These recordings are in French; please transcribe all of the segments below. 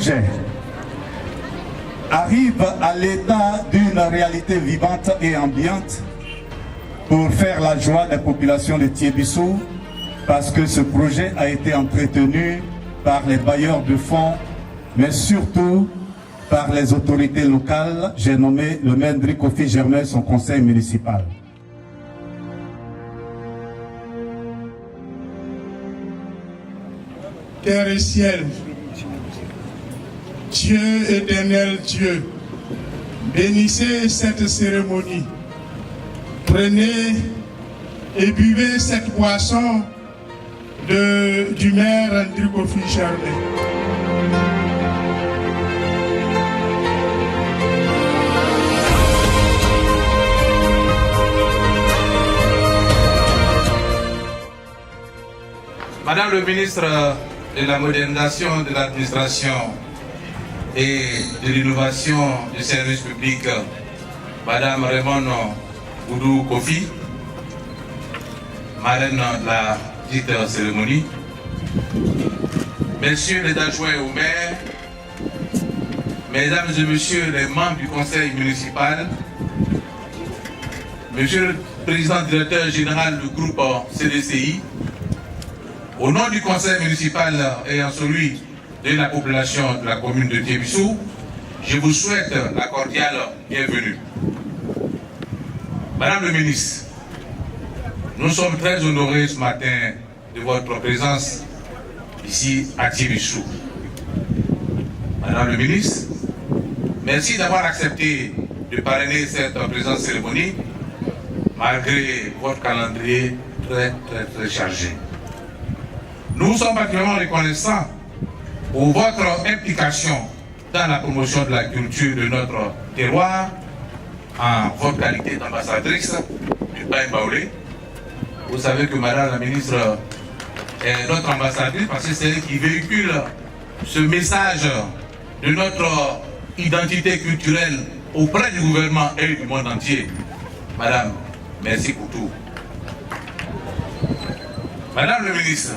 projet arrive à l'état d'une réalité vivante et ambiante pour faire la joie des populations de Thiébissou, parce que ce projet a été entretenu par les bailleurs de fonds, mais surtout par les autorités locales. J'ai nommé le maire Kofi Germain, son conseil municipal. Terre et ciel, Dieu éternel Dieu, bénissez cette cérémonie. Prenez et buvez cette boisson du maire André Kofi Germain. Madame le ministre de la modernisation de l'administration et de l'innovation du service public, Madame Raymond Oudou Kofi, marraine de la dite cérémonie, Messieurs les adjoints au maire, Mesdames et Messieurs les membres du conseil municipal, Monsieur le président directeur général du groupe CDCI, au nom du conseil municipal et en celui de la population de la commune de Thiébissou, je vous souhaite la cordiale bienvenue. Madame le ministre, nous sommes très honorés ce matin de votre présence ici à Thiébissou. Madame le ministre, merci d'avoir accepté de parrainer cette présente cérémonie malgré votre calendrier très chargé. Nous sommes particulièrement reconnaissants pour votre implication dans la promotion de la culture de notre terroir en votre qualité d'ambassadrice du Bain Baoulé. Vous savez que Madame la ministre est notre ambassadrice parce que c'est elle qui véhicule ce message de notre identité culturelle auprès du gouvernement et du monde entier. Madame, merci pour tout. Madame le ministre,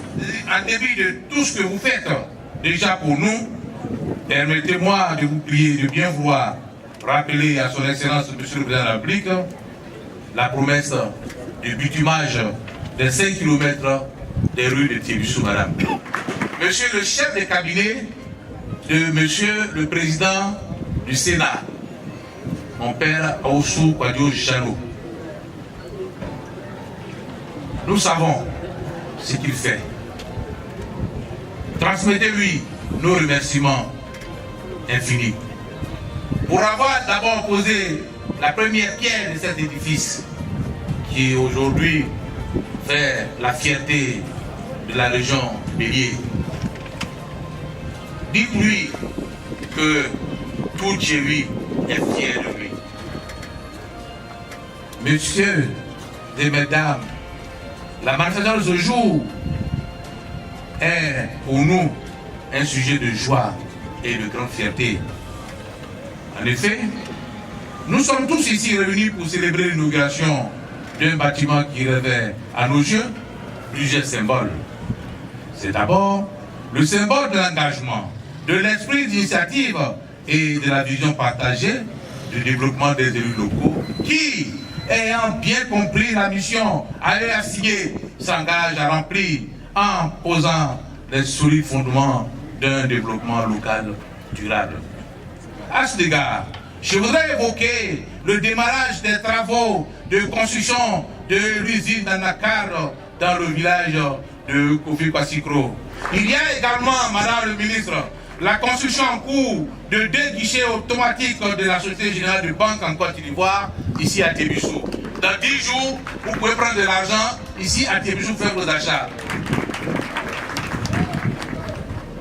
en dépit de tout ce que vous faites déjà pour nous, permettez-moi de vous prier de bien vouloir rappeler à son Excellence Monsieur le Président de la République la promesse du bitumage des 5 km des rues de Thiébissou, madame. Monsieur le chef de cabinet de Monsieur le Président du Sénat, mon père Aoussou Kwadio Jano, nous savons ce qu'il fait. Transmettez-lui nos remerciements infinis pour avoir d'abord posé la première pierre de cet édifice qui aujourd'hui fait la fierté de la région Bélier. Dites-lui que tout chez lui est fier de lui. Messieurs et mesdames, la manifestation de ce jour est pour nous un sujet de joie et de grande fierté. En effet, nous sommes tous ici réunis pour célébrer l'inauguration d'un bâtiment qui revêt à nos yeux plusieurs symboles. C'est d'abord le symbole de l'engagement, de l'esprit d'initiative et de la vision partagée du développement des élus locaux qui, ayant bien compris la mission à eux assignée, s'engagent à remplir en posant les solides fondements d'un développement local durable. À cet égard, je voudrais évoquer le démarrage des travaux de construction de l'usine d'Anakar dans le village de Kofi Kwassikro. Il y a également, Madame le ministre, la construction en cours de 2 guichets automatiques de la Société Générale de Banque en Côte d'Ivoire, ici à Thiébissou. Dans 10 jours, vous pouvez prendre de l'argent ici à Thiébissou, faire vos achats.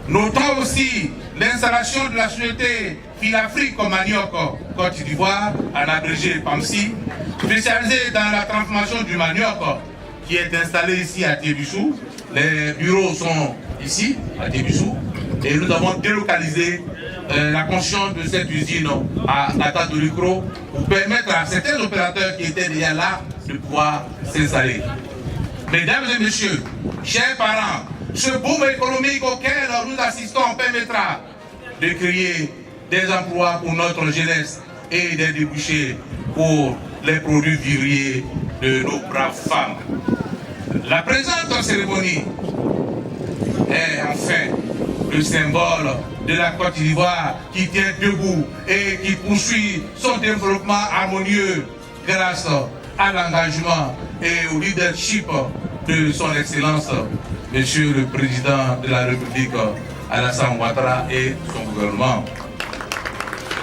Notons aussi l'installation de la société Filafrique au Manioc, Côte d'Ivoire, en abrégé PAMSI, spécialisée dans la transformation du manioc, qui est installée ici à Thiébissou. Les bureaux sont ici, à Thiébissou, et nous avons délocalisé la construction de cette usine à Tata de Lucro pour permettre à certains opérateurs qui étaient déjà là de pouvoir s'installer. Mesdames et messieurs, chers parents, ce boom économique auquel nous assistons permettra de créer des emplois pour notre jeunesse et des débouchés pour les produits vivriers de nos braves femmes. La présente cérémonie est enfin le symbole de la Côte d'Ivoire qui tient debout et qui poursuit son développement harmonieux grâce à l'engagement et au leadership de son Excellence, Monsieur le Président de la République, Alassane Ouattara et son gouvernement.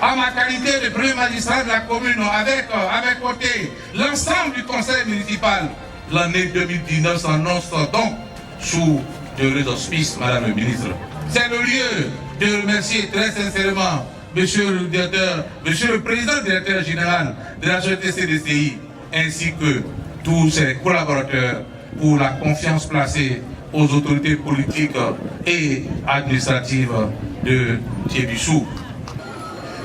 À ma qualité de premier magistrat de la commune, avec côté l'ensemble du conseil municipal, l'année 2019 s'annonce donc sous de auspices, Madame le ministre. C'est le lieu de remercier très sincèrement Monsieur le directeur, Monsieur le président directeur général de la société CDCI, ainsi que tous ses collaborateurs pour la confiance placée aux autorités politiques et administratives de Thiébissou.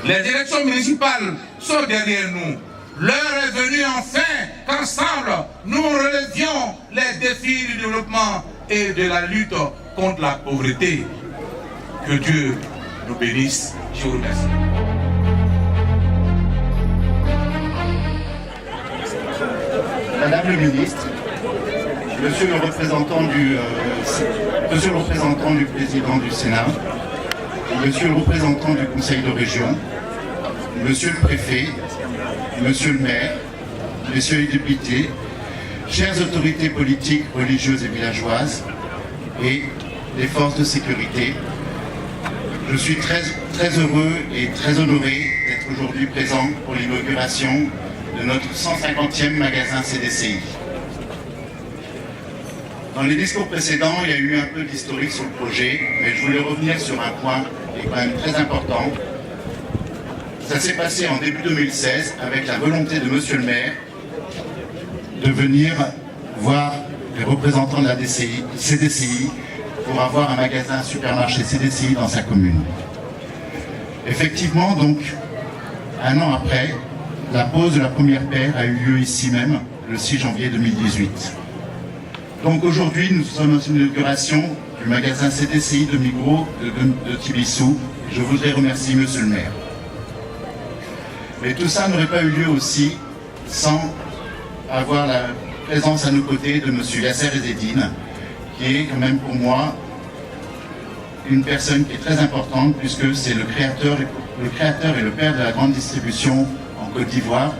Les élections municipales sont derrière nous. L'heure est venue enfin qu'ensemble nous relevions les défis du développement et de la lutte contre la pauvreté. Que Dieu nous bénisse. Je vous remercie. Madame le ministre, Monsieur le représentant du président du Sénat, Monsieur le représentant du Conseil de région, Monsieur le préfet, Monsieur le maire, Messieurs les députés, chères autorités politiques, religieuses et villageoises, et les forces de sécurité, je suis très heureux et très honoré d'être aujourd'hui présent pour l'inauguration de notre 150e magasin CDCI. Dans les discours précédents, il y a eu un peu d'historique sur le projet, mais je voulais revenir sur un point qui est quand même très important. Ça s'est passé en début 2016 avec la volonté de Monsieur le maire de venir voir les représentants de la CDCI pour avoir un magasin supermarché CDCI dans sa commune. Effectivement, donc, un an après, la pose de la première pierre a eu lieu ici même, le 6 janvier 2018. Donc aujourd'hui, nous sommes dans une inauguration du magasin CDCI de Migros de Thiébissou. Je voudrais remercier Monsieur le maire. Mais tout ça n'aurait pas eu lieu aussi sans avoir la présence à nos côtés de Monsieur Yasser Ezzedine, qui est quand même pour moi une personne qui est très importante puisque c'est le créateur et le père de la grande distribution en Côte d'Ivoire.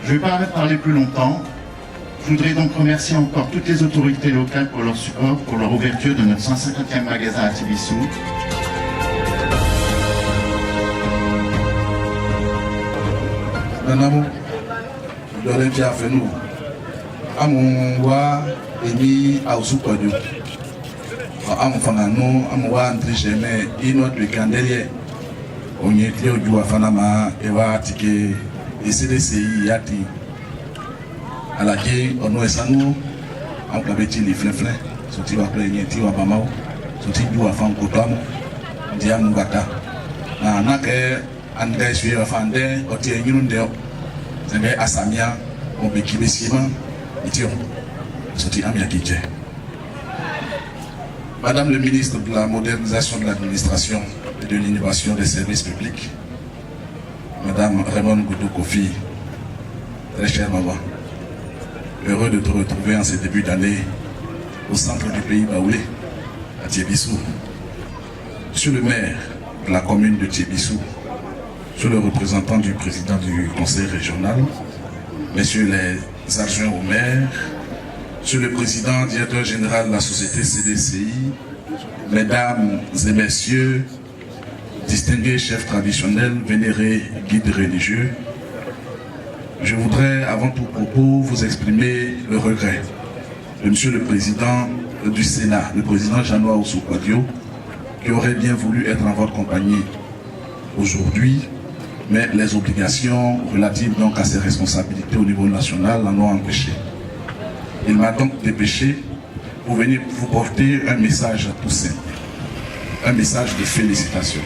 Je ne vais pas parler plus longtemps. Je voudrais donc remercier encore toutes les autorités locales pour leur support, pour leur ouverture de notre 150e magasin à Thiébissou. Nanamo, Doré Fiafenou, Amonwa, Emi Aoussoukodio, Amonfanano, Amoua Antricheme, Inot de Candelier, Onyetli Odjoua Fanama, Ewa Tike, et CDCI Yati. À laquelle on nous sanou, on peut mettre les flins, sortir à plaigner, tirer à Bamao, sortir du Afan Kotam, Diamugata. Na que André suit à Fandé, au Tienundeo, c'est à Samia, au Bekibesima, et Tion, sortir à Miakiche. Madame le ministre de la modernisation de l'administration et de l'innovation des services publics, Madame Raymond Goudou Kofi, très chère maman. Heureux de te retrouver en ce début d'année au centre du pays baoulé, à Thiébissou. Monsieur le maire de la commune de Thiébissou, monsieur le représentant du président du conseil régional, messieurs les adjoints au maire, monsieur le président directeur général de la société CDCI, mesdames et messieurs, distingués chefs traditionnels, vénérés guides religieux, je voudrais, avant tout propos, vous exprimer le regret de Monsieur le Président du Sénat, le Président Jean-Noël Oussoukwadio, qui aurait bien voulu être en votre compagnie aujourd'hui, mais les obligations relatives donc à ses responsabilités au niveau national l'en ont empêché. Il m'a donc dépêché pour venir vous porter un message tout simple, un message de félicitations.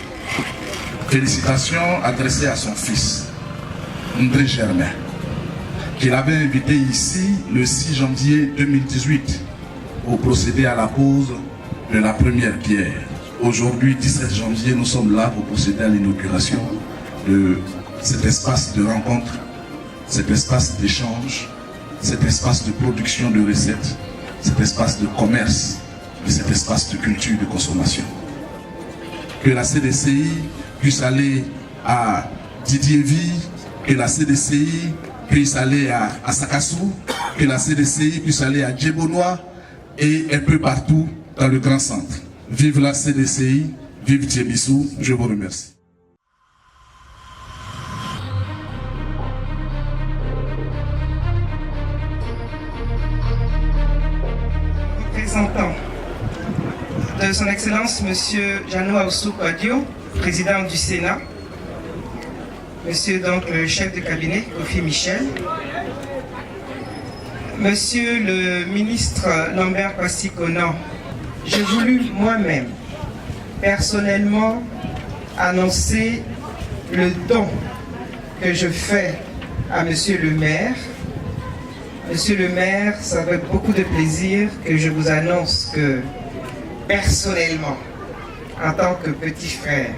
Félicitations adressées à son fils, André Germain, qu'il avait invité ici le 6 janvier 2018 pour procéder à la pose de la première pierre Aujourd'hui, 17 janvier, nous sommes là pour procéder à l'inauguration de cet espace de rencontre, cet espace d'échange, cet espace de production de recettes, cet espace de commerce, et cet espace de culture et de consommation. Que la CDCI puisse aller à Didiéville, que la CDCI puisse aller à Sakassou, que la CDCI puisse aller à Djebonois et un peu partout dans le grand centre. Vive la CDCI, vive Thiébissou, je vous remercie. Représentant de son Excellence Monsieur Jano Aoussou Kwadio, président du Sénat, Monsieur donc le chef de cabinet Kofi Michel, Monsieur le ministre Lambert Kwasi-Konan, j'ai voulu moi-même personnellement annoncer le don que je fais à Monsieur le maire. Monsieur le maire, ça fait beaucoup de plaisir que je vous annonce que personnellement, en tant que petit frère,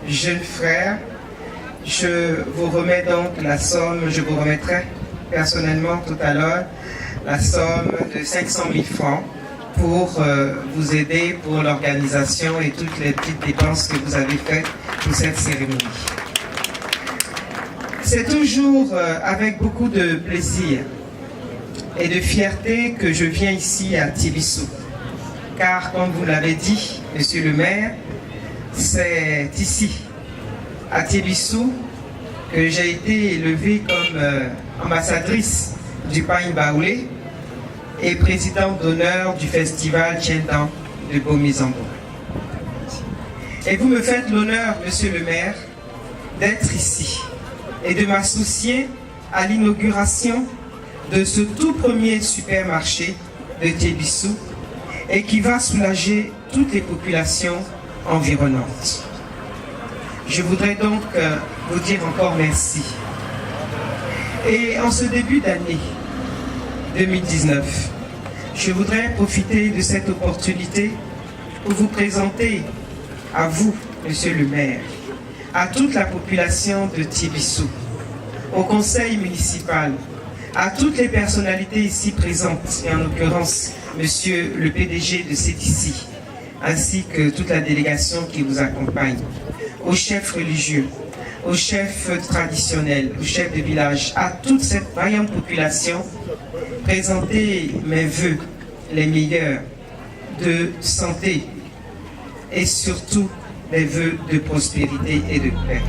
jeune frère, je vous remets donc la somme, je vous remettrai personnellement tout à l'heure la somme de 500 000 francs pour vous aider pour l'organisation et toutes les petites dépenses que vous avez faites pour cette cérémonie. C'est toujours avec beaucoup de plaisir et de fierté que je viens ici à Thiébissou. Car, comme vous l'avez dit, Monsieur le maire, c'est ici, à Thiébissou, que j'ai été élevée comme ambassadrice du Pagne Baoulé et présidente d'honneur du festival Tientan de Bomizambo. Et vous me faites l'honneur, Monsieur le maire, d'être ici et de m'associer à l'inauguration de ce tout premier supermarché de Thiébissou et qui va soulager toutes les populations environnantes. Je voudrais donc vous dire encore merci. Et en ce début d'année 2019, je voudrais profiter de cette opportunité pour vous présenter à vous, Monsieur le maire, à toute la population de Thiébissou, au conseil municipal, à toutes les personnalités ici présentes, et en l'occurrence Monsieur le PDG de CDC, ainsi que toute la délégation qui vous accompagne, aux chefs religieux, aux chefs traditionnels, aux chefs de village, à toute cette vaillante population, présenter mes vœux les meilleurs de santé et surtout les vœux de prospérité et de paix.